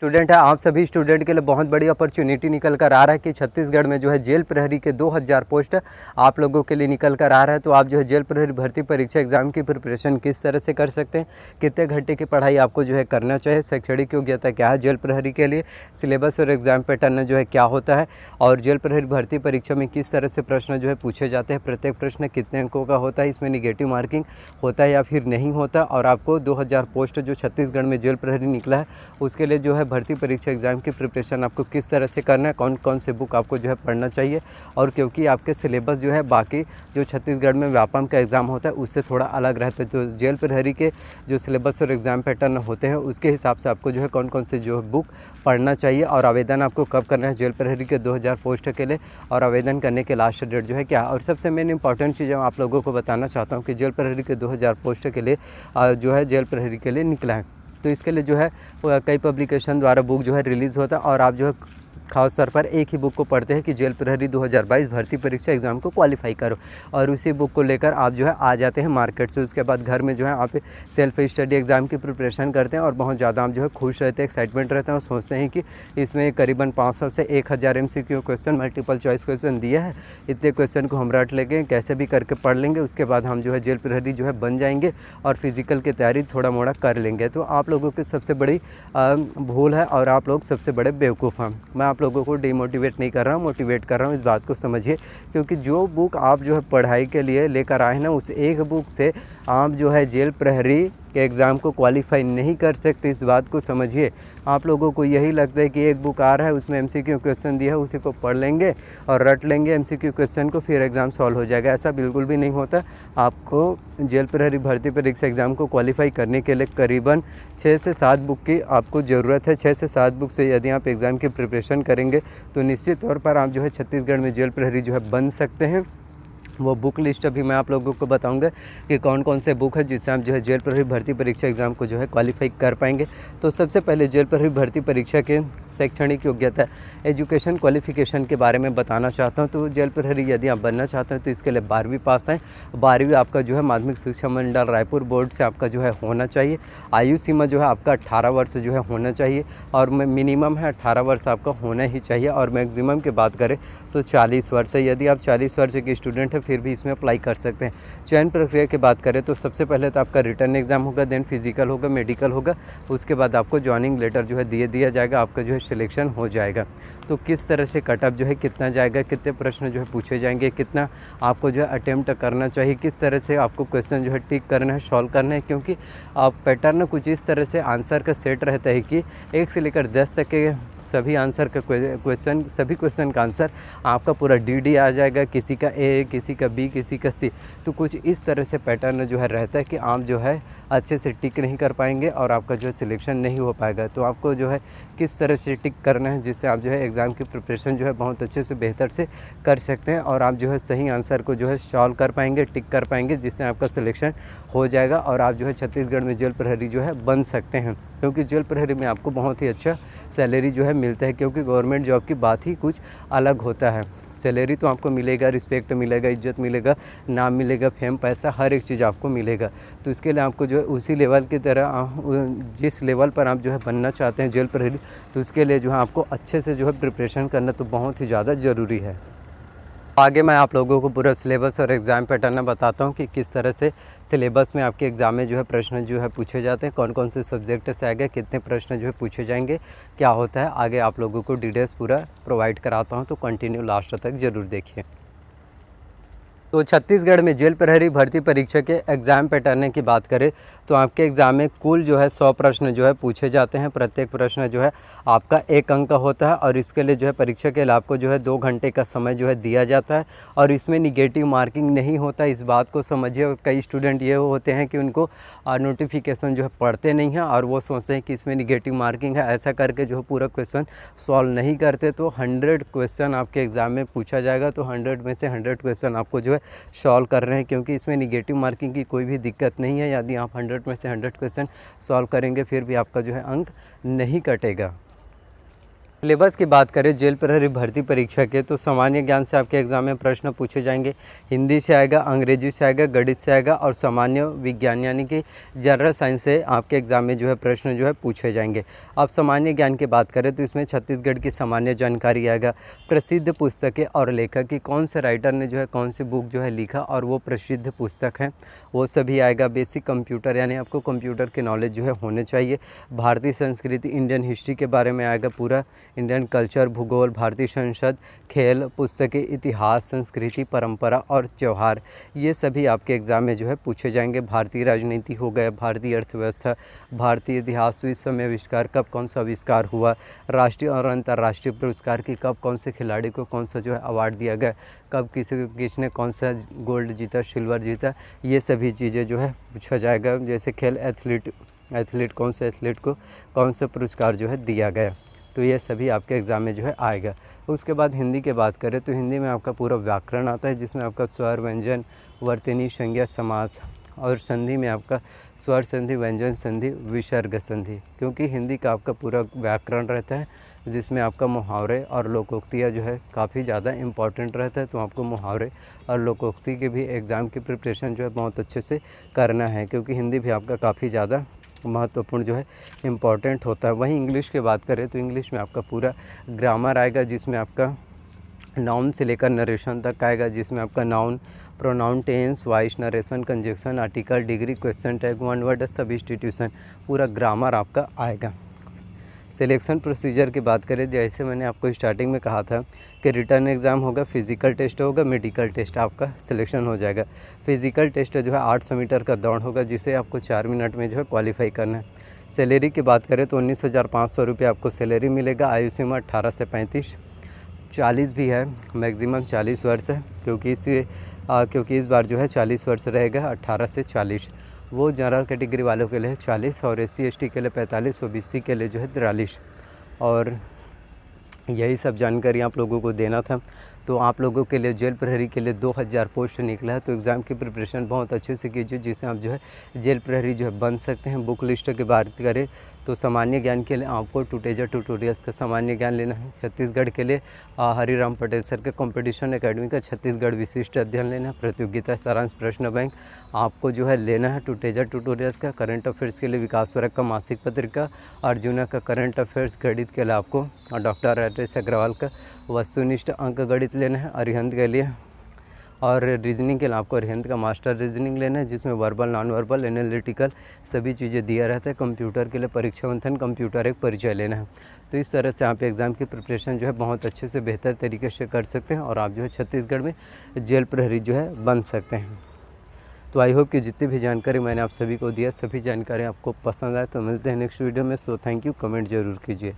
Student है, आप सभी स्टूडेंट के लिए बहुत बड़ी अपॉर्चुनिटी निकल कर आ रहा है कि छत्तीसगढ़ में जो है जेल प्रहरी के 2000 पोस्ट आप लोगों के लिए निकल कर आ रहा है। तो आप जो है जेल प्रहरी भर्ती परीक्षा एग्जाम की प्रिपरेशन किस तरह से कर सकते हैं, कितने घंटे की पढ़ाई आपको जो है करना चाहिए, शैक्षणिक योग्यता क्या है जेल प्रहरी के लिए, सिलेबस और एग्जाम पैटर्न जो है क्या होता है, और जेल प्रहरी भर्ती परीक्षा में किस तरह से प्रश्न जो है पूछे जाते हैं, प्रत्येक प्रश्न कितने अंकों का होता है, इसमें निगेटिव मार्किंग होता है या फिर नहीं होता, और आपको 2000 पोस्ट जो छत्तीसगढ़ में जेल प्रहरी निकला है उसके लिए जो है भर्ती परीक्षा एग्ज़ाम की प्रिपरेशन आपको किस तरह से करना है, कौन कौन से बुक आपको जो है पढ़ना चाहिए। और क्योंकि आपके सिलेबस जो है बाकी जो छत्तीसगढ़ में व्यापम का एग्ज़ाम होता है उससे थोड़ा अलग रहता है, तो जेल प्रहरी के जो सिलेबस और एग्ज़ाम पैटर्न होते हैं उसके हिसाब से आपको जो है कौन कौन से जो है बुक पढ़ना चाहिए, और आवेदन आपको कब करना है जेल प्रहरी के 2000 पोस्ट के लिए, और आवेदन करने के लास्ट डेट जो है क्या। और सबसे मेन इंपॉर्टेंट चीज़ आप लोगों को बताना चाहता हूँ कि जेल प्रहरी के 2000 पोस्ट के लिए जो है जेल प्रहरी के लिए निकला है, तो इसके लिए जो है कई पब्लिकेशन द्वारा बुक जो है रिलीज़ होता है, और आप जो है खास तौर पर एक ही बुक को पढ़ते हैं कि जेल प्रहरी 2022 भर्ती परीक्षा एग्ज़ाम को क्वालिफाई करो, और उसी बुक को लेकर आप जो है आ जाते हैं मार्केट से। उसके बाद घर में जो है आप सेल्फ स्टडी एग्ज़ाम की प्रिपरेशन करते हैं और बहुत ज़्यादा आप जो है खुश रहते हैं, एक्साइटमेंट रहते हैं और सोचते हैं कि इसमें करीबन 500 से 1000 MCQ question multiple choice question दिए हैं, इतने क्वेश्चन को हम रट लेंगे, कैसे भी करके पढ़ लेंगे, उसके बाद हम जो है जेल प्रहरी जो है बन जाएंगे और फिज़िकल की तैयारी थोड़ा मोड़ा कर लेंगे। तो आप लोगों की सबसे बड़ी भूल है और आप लोग सबसे बड़े बेवकूफ़ हैं। मैं आप लोगों को डिमोटिवेट नहीं कर रहा हूँ, मोटिवेट कर रहा हूँ, इस बात को समझिए, क्योंकि जो बुक आप जो है पढ़ाई के लिए लेकर आए ना उस एक बुक से आप जो है जेल प्रहरी के एग्ज़ाम को क्वालिफाई नहीं कर सकते, इस बात को समझिए। आप लोगों को यही लगता है कि एक बुक आ रहा है उसमें MCQ क्वेश्चन दिया है उसी को पढ़ लेंगे और रट लेंगे MCQ क्वेश्चन को, फिर एग्ज़ाम सॉल्व हो जाएगा। ऐसा बिल्कुल भी नहीं होता। आपको जेल प्रहरी भर्ती परीक्षा एग्ज़ाम को क्वालिफाई करने के लिए करीबन 6 से 7 बुक की आपको ज़रूरत है। 6 से 7 बुक से यदि आप एग्ज़ाम की प्रिपरेशन करेंगे तो निश्चित तौर पर आप जो है छत्तीसगढ़ में जेल प्रहरी जो है बन सकते हैं। वो बुक लिस्ट अभी मैं आप लोगों को बताऊंगा कि कौन कौन से बुक है जिससे आप जो है जेल प्रहरी भर्ती परीक्षा एग्ज़ाम को जो है क्वालिफाई कर पाएंगे। तो सबसे पहले जेल प्रहरी भर्ती परीक्षा के शैक्षणिक योग्यता एजुकेशन क्वालिफिकेशन के बारे में बताना चाहता हूं। तो जेल प्रहरी यदि आप बनना चाहते हैं तो इसके लिए 12वीं पास है। 12वीं आपका जो है माध्यमिक शिक्षा मंडल रायपुर बोर्ड से आपका जो है होना चाहिए। आयु सीमा जो है आपका 18 वर्ष जो है होना चाहिए, और मिनिमम है 18 वर्ष आपका होना ही चाहिए, और मैक्सिमम की बात करें तो 40 वर्ष है। यदि आप 40 वर्ष के स्टूडेंट हैं फिर भी इसमें अप्लाई कर सकते हैं। चयन प्रक्रिया की बात करें तो सबसे पहले तो आपका रिटर्न एग्ज़ाम होगा, देन फिजिकल होगा, मेडिकल होगा, उसके बाद आपको ज्वाइनिंग लेटर जो है दिया जाएगा, आपका जो है सिलेक्शन हो जाएगा। तो किस तरह से कटअप जो है कितना जाएगा, कितने प्रश्न जो है पूछे जाएंगे, कितना आपको जो है अटेम्प्ट करना चाहिए, किस तरह से आपको क्वेश्चन जो है टिक करना है, सॉल्व करना है, क्योंकि आप पैटर्न कुछ इस तरह से आंसर का सेट रहता है कि 1 से लेकर 10 तक के सभी आंसर का क्वेश्चन, सभी क्वेश्चन का आंसर आपका पूरा DD आ जाएगा, किसी का A, किसी का B, किसी का C। तो कुछ इस तरह से पैटर्न जो है रहता है कि आप जो है अच्छे से टिक नहीं कर पाएंगे और आपका जो है सिलेक्शन नहीं हो पाएगा। तो आपको जो है किस तरह से टिक करना है जिससे आप जो है एग्ज़ाम की प्रिपरेशन जो है बहुत अच्छे से बेहतर से कर सकते हैं, और आप जो है सही आंसर को जो है सॉल्व कर पाएंगे, टिक कर पाएंगे, जिससे आपका सिलेक्शन हो जाएगा और आप जो है छत्तीसगढ़ में जेल प्रहरी जो है बन सकते हैं। क्योंकि जेल प्रहरी में आपको बहुत ही अच्छा सैलरी जो है मिलता है, क्योंकि गवर्नमेंट जॉब की बात ही कुछ अलग होता है। सैलरी तो आपको मिलेगा, रिस्पेक्ट मिलेगा, इज्जत मिलेगा, नाम मिलेगा, फेम, पैसा, हर एक चीज़ आपको मिलेगा। तो इसके लिए आपको जो है उसी लेवल की तरह जिस लेवल पर आप जो है बनना चाहते हैं जेल प्रहरी, तो उसके लिए जो है आपको अच्छे से जो है प्रिपरेशन करना तो बहुत ही ज़्यादा ज़रूरी है। आगे मैं आप लोगों को पूरा सिलेबस और एग्ज़ाम पैटर्न बताता हूँ कि किस तरह से सिलेबस में आपके एग्ज़ाम में जो है प्रश्न जो है पूछे जाते हैं, कौन कौन से सब्जेक्ट से आएगा, कितने प्रश्न जो है पूछे जाएंगे, क्या होता है। आगे आप लोगों को डिटेल्स पूरा प्रोवाइड कराता हूँ, तो कंटिन्यू लास्ट तक ज़रूर देखिए। तो छत्तीसगढ़ में जेल प्रहरी भर्ती परीक्षा के एग्ज़ाम पैटर्न की बात करें तो आपके एग्ज़ाम में कुल जो है 100 प्रश्न जो है पूछे जाते हैं। प्रत्येक प्रश्न जो है आपका 1 अंक का होता है, और इसके लिए जो है परीक्षा के लिए आपको जो है 2 घंटे का समय जो है दिया जाता है, और इसमें निगेटिव मार्किंग नहीं होता, इस बात को समझिए। और कई स्टूडेंट ये होते हैं कि उनको नोटिफिकेशन जो है पढ़ते नहीं हैं और वो सोचते हैं कि इसमें निगेटिव मार्किंग है, ऐसा करके जो है पूरा क्वेश्चन सॉल्व नहीं करते। तो 100 क्वेश्चन आपके एग्ज़ाम में पूछा जाएगा, तो 100 में से 100 क्वेश्चन आपको जो है सॉल्व कर रहे हैं, क्योंकि इसमें निगेटिव मार्किंग की कोई भी दिक्कत नहीं है। यदि आप 100 में से 100 क्वेश्चन सॉल्व करेंगे फिर भी आपका जो है अंक नहीं कटेगा। सिलेबस की बात करें जेल प्रहरी भर्ती परीक्षा के, तो सामान्य ज्ञान से आपके एग्जाम में प्रश्न पूछे जाएंगे। हिंदी से आएगा, अंग्रेजी से आएगा, गणित से आएगा और सामान्य विज्ञान यानी कि जनरल साइंस से आपके एग्जाम में जो है प्रश्न जो है पूछे जाएंगे। अब सामान्य ज्ञान की बात करें तो इसमें छत्तीसगढ़ की सामान्य जानकारी आएगा, प्रसिद्ध पुस्तकें और लेखक की कौन से राइटर ने जो है कौन सी बुक जो है लिखा और वो प्रसिद्ध पुस्तक हैं वो सभी आएगा। बेसिक कंप्यूटर यानी आपको कंप्यूटर की नॉलेज जो है होने चाहिए। भारतीय संस्कृति, इंडियन हिस्ट्री के बारे में आएगा पूरा, इंडियन कल्चर, भूगोल, भारतीय संसद, खेल, पुस्तकें, इतिहास, संस्कृति, परंपरा और त्यौहार, ये सभी आपके एग्ज़ाम में जो है पूछे जाएंगे। भारतीय राजनीति हो गया, भारतीय अर्थव्यवस्था, भारतीय इतिहास, विश्व में आविष्कार कब कौन सा आविष्कार हुआ, राष्ट्रीय और अंतर्राष्ट्रीय पुरस्कार की कब कौन से खिलाड़ी को कौन सा जो है अवार्ड दिया गया, कब किसने कौन सा गोल्ड जीता, सिल्वर जीता, ये सभी चीज़ें जो है पूछा जाएगा। जैसे खेल, एथलीट कौन से एथलीट को कौन सा पुरस्कार जो है दिया गया, तो ये सभी आपके एग्ज़ाम में जो है आएगा। उसके बाद हिंदी की बात करें तो हिंदी में आपका पूरा व्याकरण आता है, जिसमें आपका स्वर, व्यंजन, वर्तनी, संज्ञा, समास और संधि में आपका स्वर संधि, व्यंजन संधि, विसर्ग संधि, क्योंकि हिंदी का आपका पूरा व्याकरण रहता है जिसमें आपका मुहावरे और लोकोक्तियाँ जो है काफ़ी ज़्यादा इम्पॉर्टेंट रहता है। तो आपको मुहावरे और लोकोक्ति के भी एग्ज़ाम की प्रिपरेशन जो है बहुत अच्छे से करना है, क्योंकि हिंदी भी आपका काफ़ी ज़्यादा महत्वपूर्ण जो है इम्पॉर्टेंट होता है। वहीं इंग्लिश की बात करें तो इंग्लिश में आपका पूरा ग्रामर आएगा, जिसमें आपका नाउन से लेकर नरेशन तक आएगा, जिसमें आपका noun, pronoun, tense, voice, narration, conjunction, article, degree, question tag, one word, substitution, पूरा ग्रामर आपका आएगा। सिलेक्शन प्रोसीजर की बात करें, जैसे मैंने आपको स्टार्टिंग में कहा था कि रिटर्न एग्ज़ाम होगा, फिज़िकल टेस्ट होगा, मेडिकल टेस्ट, आपका सिलेक्शन हो जाएगा। फिज़िकल टेस्ट जो है 800 मीटर का दौड़ होगा, जिसे आपको 4 मिनट में जो है क्वालिफाई करना है। सैलरी की बात करें तो 19,500 रुपये आपको सैलरी मिलेगा। आयु सीमा 18 से 35, 40 भी है, मैक्सिमम 40 वर्ष है, क्योंकि इस बार जो है 40 वर्ष रहेगा, 18 से 40। वो जनरल कैटेगरी वालों के लिए 40 और SC ST के लिए 45, OBC के लिए जो है 43। और यही सब जानकारी आप लोगों को देना था। तो आप लोगों के लिए जेल प्रहरी के लिए 2000 पोस्ट निकला है, तो एग्ज़ाम की प्रिपरेशन बहुत अच्छे से कीजिए, जिससे आप जो है जेल प्रहरी जो है बन सकते हैं। बुक लिस्ट की बात करें तो सामान्य ज्ञान के लिए आपको टूटेजा ट्यूटोरियल्स का सामान्य ज्ञान लेना है। छत्तीसगढ़ के लिए हरिराम पटेल सर के कंपटीशन एकेडमी का छत्तीसगढ़ विशिष्ट अध्ययन लेना है। प्रतियोगिता सारांश प्रश्न बैंक आपको जो है लेना है टूटेजा ट्यूटोरियल्स का। करंट अफेयर्स के लिए विकास परक का मासिक पत्रिका, अर्जुना का करंट अफेयर्स, गणित के लिए आपको डॉक्टर राजेश अग्रवाल का वस्तुनिष्ठ अंक गणित लेना है। अरिहंत के लिए और रीजनिंग के लिए आपको अरिहंत का मास्टर रीजनिंग लेना है, जिसमें वर्बल, नॉन वर्बल, एनालिटिकल सभी चीज़ें दिया रहता है। कंप्यूटर के लिए परीक्षा मंथन, कंप्यूटर एक परिचय लेना है। तो इस तरह से आप एग्ज़ाम की प्रिपरेशन जो है बहुत अच्छे से बेहतर तरीके से कर सकते हैं और आप जो है छत्तीसगढ़ में जेल प्रहरी जो है बन सकते हैं। तो आई होप कि जितनी भी जानकारी मैंने आप सभी को दिया, सभी जानकारी आपको पसंद आए। तो मिलते हैं नेक्स्ट वीडियो में। सो थैंक यू, कमेंट ज़रूर कीजिए।